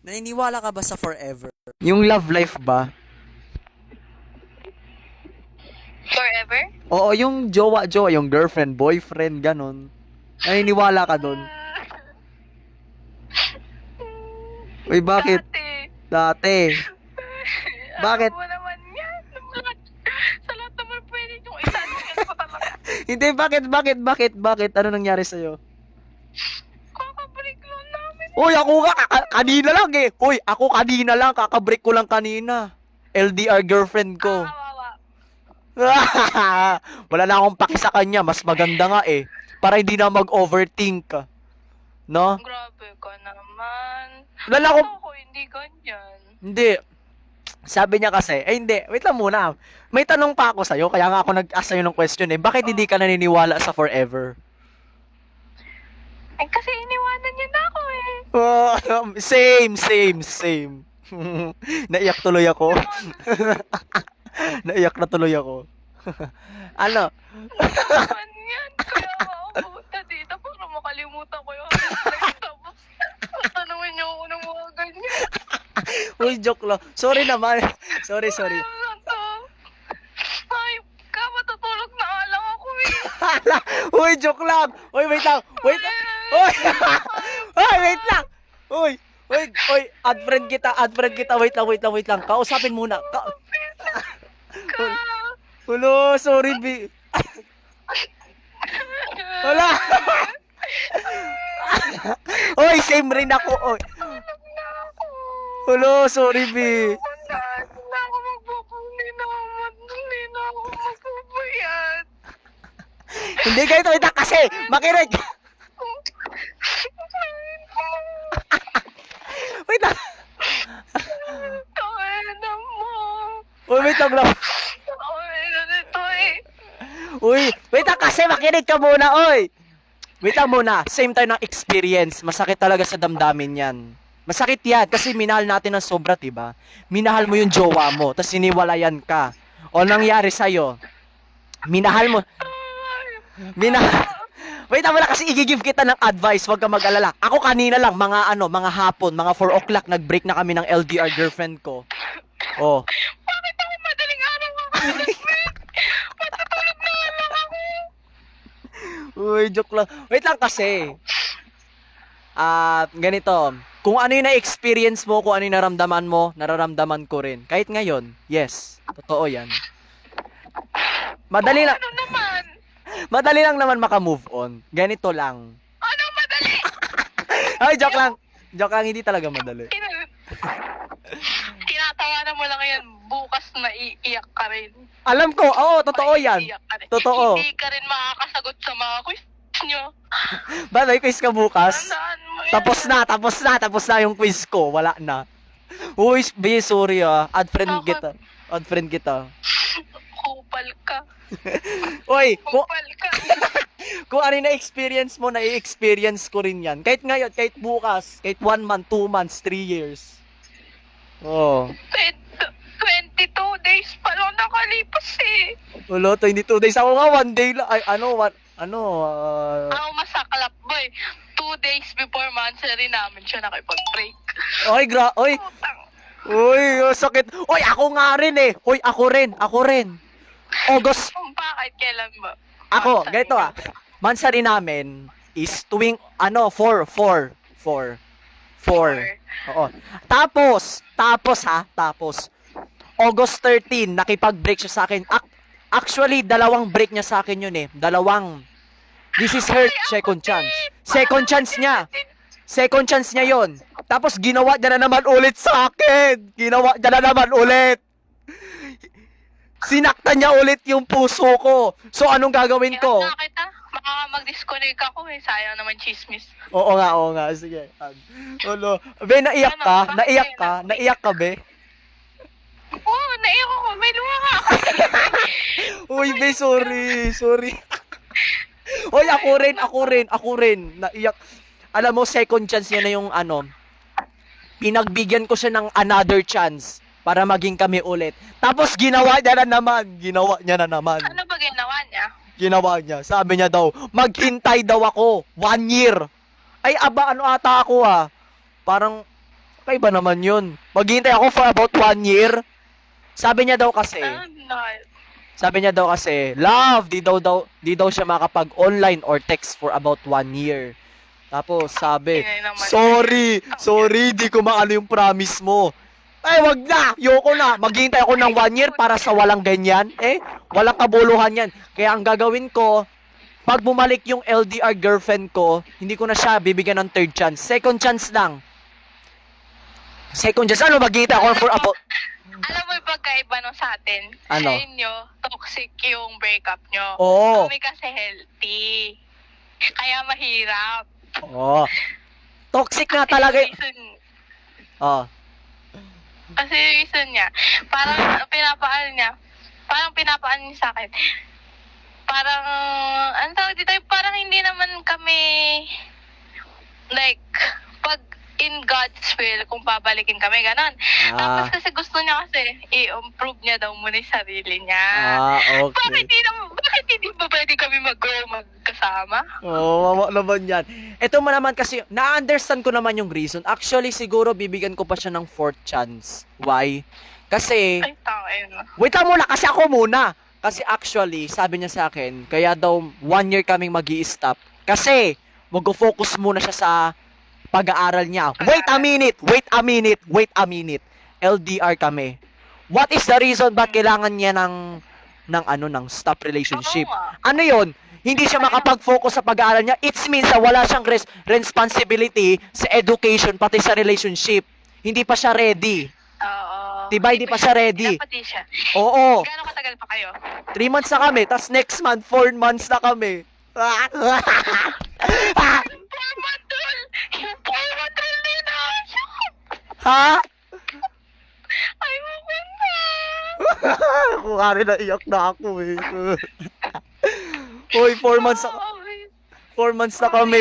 Naniniwala ka ba sa forever? Yung love life ba? Forever? Oo, yung jowa-jowa, yung girlfriend, boyfriend, ganon. Naniniwala ka dun? Uy, bakit? Dati. Dati. Bakit? Alam mo naman yan. Sa lahat naman pwede yung isa. Ko talaga. Hindi, bakit? Ano nangyari sa'yo? Kakabalik lang namin. Uy, ako nga, kanina lang eh. Uy, ako kanina lang, kakabreak ko lang kanina. LDR girlfriend ko. Kawawa. Wala na akong paki sa kanya, mas maganda nga eh. Para hindi na mag-overthink ka. No? Grabe ka naman. Wala na akong... Ako, hindi ganyan. Hindi. Sabi niya kasi, hindi, wait lang muna. May tanong pa ako sa'yo, kaya nga ako nag-ask sa'yo ng question eh. Bakit hindi ka naniniwala sa forever? Eh, kasi iniwanan niya na ako eh. Same. Naiyak tuloy ako. Naiyak na tuloy ako. Ano? Naman yan. Kaya ako punta dito para makalimutan ko yung tapos tatanungin niyo ako ng mga ganyan. Uy, joke lang. Sorry naman. Sorry. Ano to? Ay, ka, matutulog na nga lang ako eh. Uy, joke lang. Uy, wait lang. Uy, wait lang. Uy, add friend kita. Wait lang. Kausapin muna. Ulo, sorry, B. Wala. Uy, same rin ako. Uy. Ulo, sorry, B. Hindi na ako magbabayad. Hindi ganito, wait lang kasi. Makinig. Wait lang. Kaya mo. Uy, wait lang. Ay, ganito eh. Uy, wait lang kasi. Makinig ka muna, uy. Wait lang muna. Same time ng experience. Masakit talaga sa damdamin yan. Masakit yan kasi minahal natin ng sobra, diba? Minahal mo yung jowa mo, tapos siniwalayan ka. O nangyari sa'yo, minahal mo, wait na kasi i-give kita ng advice, wag ka mag-alala. Ako kanina lang, mga hapon, mga 4 o'clock, nag-break na kami ng LDR girlfriend ko. Oh. Bakit ako madaling araw ako? Matutulog na nga lang ako. Uy, joke lang. Wait lang kasi. Ganito. Kung ano yung na-experience mo, kung ano yung naramdaman mo, nararamdaman ko rin. Kahit ngayon, yes. Totoo yan. Madali lang. Ano naman? Madali lang naman maka-move on. Ganito lang. Ano madali? Ay, joke lang. Joke lang, hindi talaga madali. Tinatawanan mo lang yan. Bukas na iiyak ka rin. Alam ko, oo, totoo yan. Maiiyak ka rin. Totoo. Hindi ka rin makakasagot sa mga quiz nyo. Ba, may quiz ka bukas? Tandaan mo yan. Tapos na yung quiz ko. Wala na. Uy, be sorry ah. Add friend kita. Kupal ka. Uy, Kupal ka. kung ano yung na-experience mo, na-experience ko rin yan. Kahit ngayon, kahit bukas, kahit 1 month, 2 months, 3 years. Oh. 22 days pa lang nakalipas eh. Ulo, 22 days. Ako nga, 1 day lang. Ay, Ako masaklap boy. 2 days before monthsary namin siya nakipag-break. Oy, Putang. uy, sakit. Uy, ako nga rin eh. Uy, ako rin. August. Bakit kailan ba? Ako, Monthsary ganito ah. niyo? Mansari namin is tuwing, 4. Oo. Tapos, August 13, nakipag-break siya sa akin. Actually, 2 break niya sa akin yun eh. This is her second chance. Second chance niya yon. Tapos, ginawa niya na naman ulit sa akin. Sinaktan niya ulit yung puso ko. So, anong gagawin ko? Kailan na kita? Baka mag-disconnect ako eh. Sayang naman chismis. Oo nga. Sige. Ulo. Be, naiyak ka? Naiyak ka, be? Oo, naiyak ako. May luha ka ako. Uy, be, sorry. Uy, ako rin. Naiyak. Alam mo, second chance niya na yung pinagbigyan ko siya ng another chance para maging kami ulit. Tapos ginawa niya na naman. Ano ba ginawa niya? Sabi niya daw, maghintay daw ako. 1 year. Ay, aba, ano ata ako ah. Parang Kaiba naman yun. Maghihintay ako for about 1 year. Sabi niya daw kasi, love, di daw siya makapag-online or text for about 1 year. Tapos sabi, Ingay naman. sorry, di ko maano yung promise mo. Ay, wag na, yoko na. Maghihintay ako ng 1 year para sa walang ganyan. Walang kabuluhan yan. Kaya ang gagawin ko, pag bumalik yung LDR girlfriend ko, hindi ko na siya bibigyan ng third chance. Second chance lang. Second chance. Ano, maghihintay ako for about... Alam mo yung pagkaiba nung sa atin? Ano? Sa inyo, toxic yung breakup nyo. Oo. Kami kasi healthy. Kaya mahirap. Oh. Toxic nga talaga. Oh. Kasi reason niya, parang pinapaan niya sa akin. Parang, ano tawag dito, parang hindi naman kami, like, pag in God's will, kung babalikin kami, ganon. Tapos kasi gusto niya kasi, i-improve niya daw muna yung sarili niya. Okay. Bakit hindi ba pwede kami mag-grow magkasama? Wawa naman yan. Ito mo naman kasi, na-understand ko naman yung reason. Actually, siguro bibigyan ko pa siya ng fourth chance. Why? Kasi, Ay, tangin. wait lang muna, kasi ako muna. Kasi actually, sabi niya sa akin, kaya daw 1 year kaming mag-i-stop. Kasi, mag-focus muna siya sa pag-aaral niya. Wait a minute. LDR kami. What is the reason ba't kailangan niya ng stop relationship? Oo nga. Ano yon? Hindi siya makapag-focus sa pag-aaral niya. It means na wala siyang responsibility sa education pati sa relationship. Hindi pa siya ready. Oo. Diba, hindi pa siya ready? Dapat di siya. Oo. Gano'ng katagal pa kayo? 3 months na kami, tas next month 4 months na kami. Yung formatul din na. Ha? Ay, maganda. Kung ari na iyak na ako eh. Hoy, 4 months na 4 months na kami.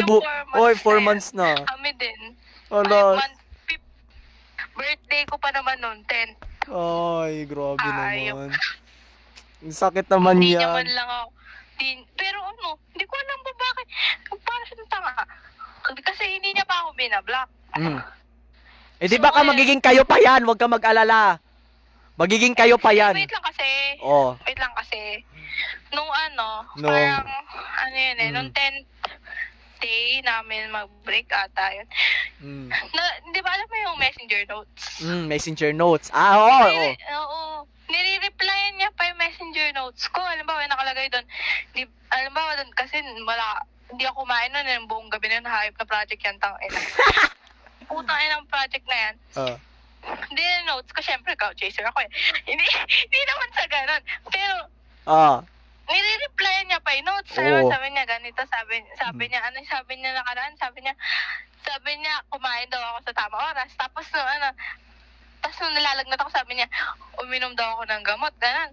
Hoy, 4 months na. Kami din. Ala. Birthday ko pa naman noon, 10. Ay, grabe Ayaw. naman. Ang sakit naman Hindi niya yan. man lang ako. Pero ano, hindi ko alam ba bakit. Para siya tanga. Kasi hindi niya pa ako binablock. Eh di baka magiging kayo pa yan. Huwag ka mag-alala. Magiging kayo pa yan. Wait lang kasi. Oh. Wait lang kasi. Nung No. parang, nung 10th day namin mag-break ata yun. Di ba alam mo yung messenger notes? Messenger notes. Oo. Oo. Nire-replyan niya pa yung messenger notes ko. Alam ba, nakalagay doon. Alam ba, kasi hindi ako kumain nun yung buong gabi na hype na project yan. Putang ina ng project na yan. Hindi na notes ko, syempre, couch chaser ako eh. Hindi naman sa ganun. Pero, nire-replyan niya pa yung notes. Sabi niya, ganito, sabi niya nakaraan, sabi niya, kumain daw ako sa tamang oras. Tapos, nung nalalagnat ako, sabi niya, uminom daw ako ng gamot, ganun.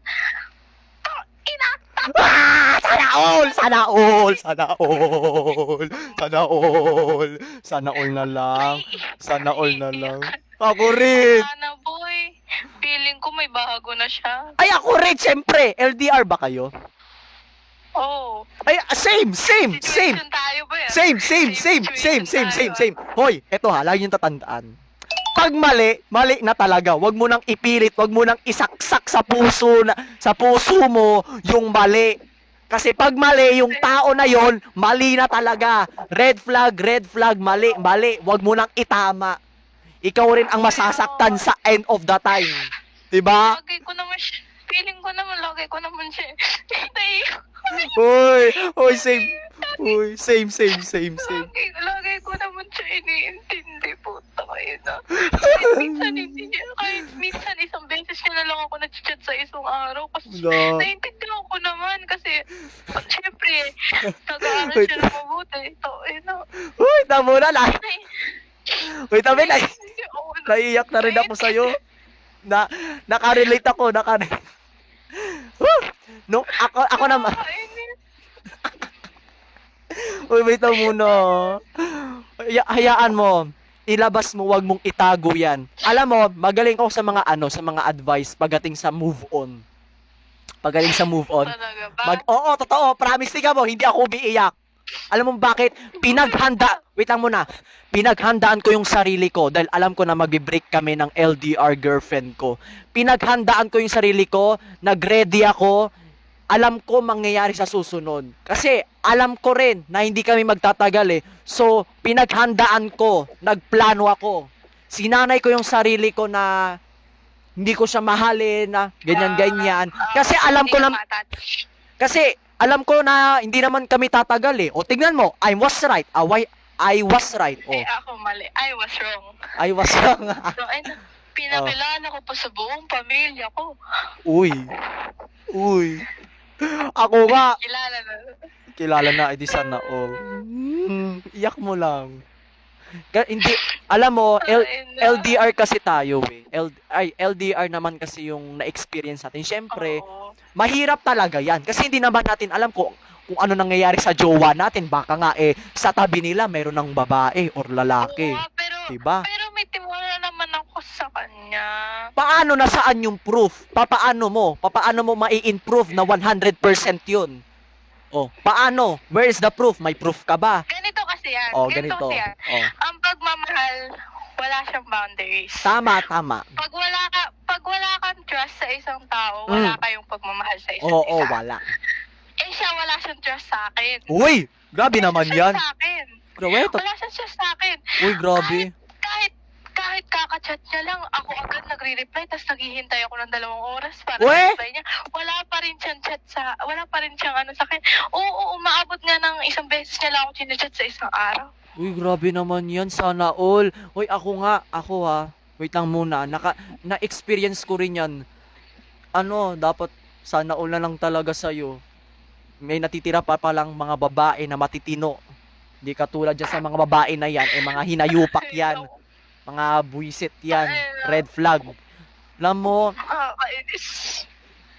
Sana all na lang. Ako rin. Sana, boy. Feeling ko may bago na siya. Ay, ako rin, syempre. LDR ba kayo? Oo. Ay, same. Situation tayo ba yan? Same. Hoy, eto ha, lagi niyong tatandaan. Pag mali na talaga. Huwag mo nang ipilit, huwag mo nang isaksak sa puso mo yung mali. Kasi pag mali, yung tao na yon, mali na talaga. Red flag, mali. Huwag mo nang itama. Ikaw rin ang masasaktan sa end of the time. Diba? Lagay ko naman siya. Feeling ko naman, lagay ko naman siya. Hoy, same. Lagay ko naman siya iniintindi po. Tayo na. Kahit minsan isang beses niya na lang ako nag-chat sa isang araw. Kasi naiintindihan ko naman. Kasi, syempre, nag-aaral siya na mabuti. Hoy, tamo na lang. Hoy, tabi na. Naiiyak na rin ako sa'yo. Nakarelate ako. Nung ako naman. Uy, wait lang muna. Hayaan mo. Ilabas mo, wag mong itago yan. Alam mo, magaling ako sa mga advice pagdating sa move on. Talaga ba? Oo, totoo. Promise ka mo, hindi ako umiiyak. Alam mo bakit? Wait lang muna. Pinaghandaan ko yung sarili ko dahil alam ko na magbe-break kami ng LDR girlfriend ko. Pinaghandaan ko yung sarili ko, nag-ready ako, alam ko mangyayari sa susunod. Kasi alam ko rin na hindi kami magtatagal eh. So, pinaghandaan ko, nagplano ako. Sinanay ko yung sarili ko na hindi ko siya mahalin na ganyan-ganyan. Kasi alam ko na kasi alam ko na hindi naman kami tatagal eh. O tingnan mo, I was right. I was right. O, Eh, ako mali. I was wrong. I was wrong. So, pinakilala ko pa sa buong pamilya ko. Uy. Ako nga. Kilala na. Edi sana all. Iyak mo lang. Hindi, alam mo, LDR kasi tayo eh. LDR naman kasi yung na-experience natin. Siyempre, Oo. mahirap talaga yan. Kasi hindi naman natin alam kung ano nangyayari sa jowa natin. Baka nga sa tabi nila mayroon ng babae or lalaki. Oo, Diba? pero may tiwala naman ako sa kanya. Paano nasaan yung proof? Paano mo mai-improve na 100% yun? Oh, paano? Where is the proof? May proof ka ba? Ganito kasi yan. Oh, ganito. Kasi yan. Oh. Ang pagmamahal, wala siyang boundaries. Tama. Pag wala kang trust sa isang tao, wala kayong pagmamahal sa isa't Oo, isa. wala. Eh siya, wala siyang trust sa akin. Uy, grabe naman yan. Sa akin. Grabe. Wala siyang trust sa akin. Uy, grabe. Kahit kakachat niya lang, ako agad nagre-reply, tapos naghihintay ako ng 2 oras para Uy! reply niya. Wala pa rin siyang sa akin. Oo, umaabot nga ng 1 beses niya lang ako chinachat sa isang araw. Uy, grabe naman yan. Sana all. Uy, ako ha. Wait lang muna. Na-experience ko rin yan. Dapat sana all na lang talaga sa'yo. May natitira pa palang mga babae na matitino. Di katulad dyan sa mga babae na yan. Mga hinayupak yan. Mga buwisit yan. Red flag. Alam mo, Kainis.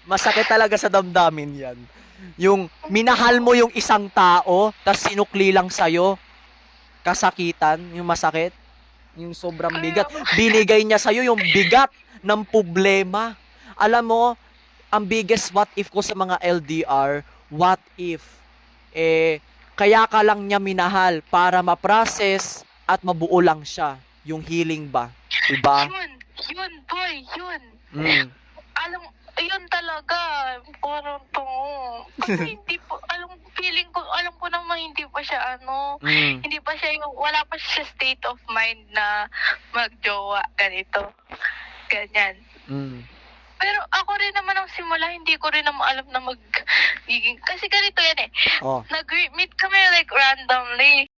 masakit talaga sa damdamin yan. Yung minahal mo yung isang tao, tas sinukli lang sa'yo, kasakitan, yung masakit, yung sobrang bigat. Binigay niya sa'yo yung bigat ng problema. Alam mo, ang biggest what if ko sa mga LDR, what if, kaya ka lang niya minahal para ma-process at mabuo lang siya. Yung healing ba? Diba? Yun, boy, yun. Yun talaga. Parang to. Kasi hindi po, alam ko naman hindi pa siya hindi pa siya wala pa siya state of mind na magjowa, ganito. Ganyan. Pero ako rin naman ang simula, hindi ko rin naman alam na kasi ganito yan eh. Oh. Nag-meet kami like randomly.